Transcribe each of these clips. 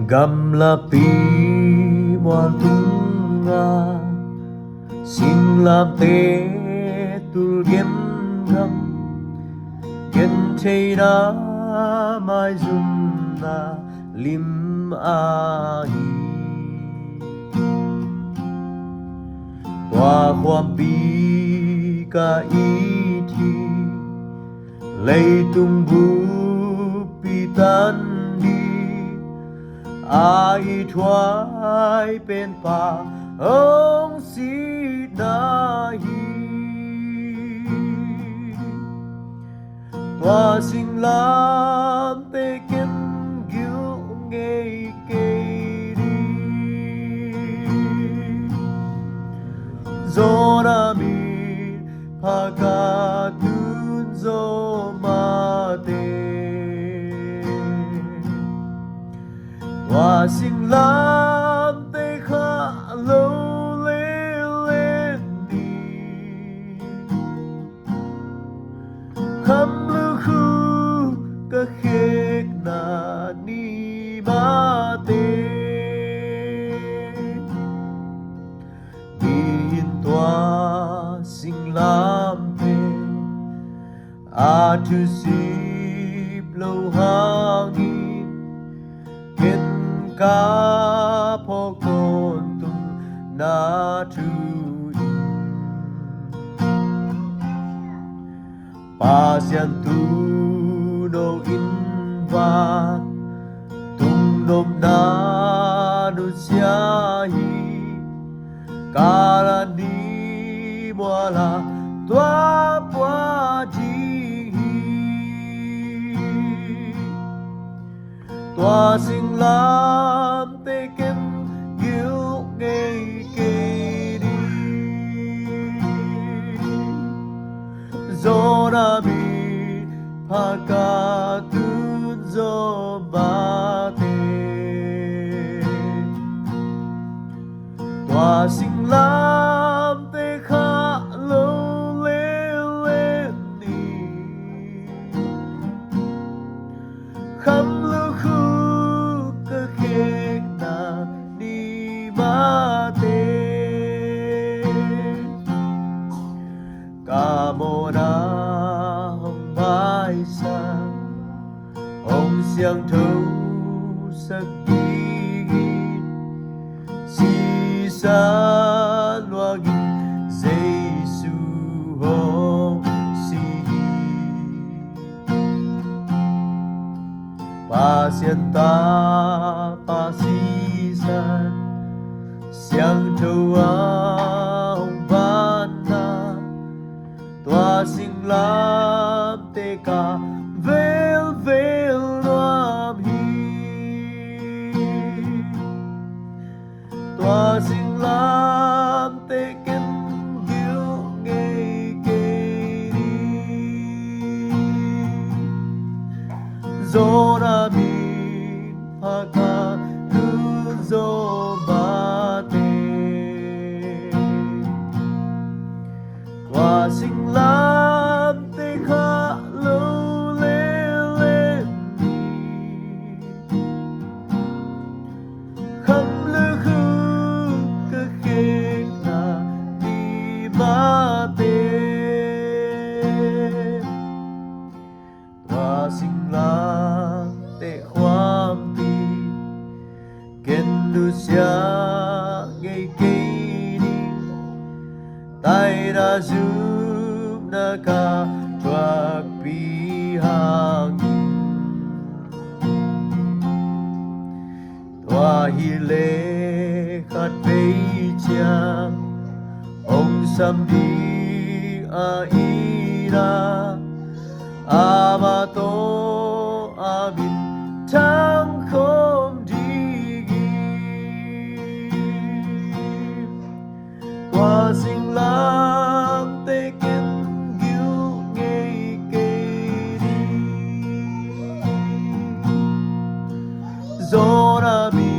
gam la pi moal tunga xin làm tế tu gem gam gen thei na mai zum na lim a hi tòa khoam pi ka i thi lấy tung bu pi tan đi ai thoái bên pa ông si na hi tòa sinh làm tê kem gil nghe kê đi zona mi pa ka tun zo ma te tòa sinh làm tê kha lâu lên đi khăm lưu khu ka khek na ni ma te in tòa sinh làm tê a tu sip lâu hangin ken ka pokon tung na tu pasian tu no in va tung nom na nu sia hi kala di moala tua pua ji tòa sinh làm tê kem gil nghe kê đi zona mi pa ka tun zo ba te tòa sinh làm tê kha lâu lên đi khăm lưu khu ka khek na ni ma te ca mô na hồng bai sa ông siang thâu sắc gin si sa loa gin Giêsu ho si pasienta pasisan siang thâu hồng ban na tòa sinh làm tê ca vel loam hi tòa sinh làm tê kem gil nghe kê đi zona mi pa ka tu zo ba te tòa sinh làm tê kha lâu lên đi khăm lưu khu ka khek na ni ma te tòa sinh làm tê khoam pi ken nu sia nghe kê đi tai ra giúp na ka tuak pi hang tòa hi lê khát vây chiang ông sam đi a ira ama to amin thang không đi tòa sinh làm tê kem gil nghe kê đi zona mi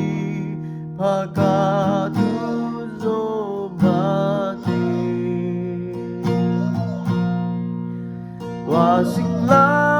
pa ka tu zo ba te tòa sinh làm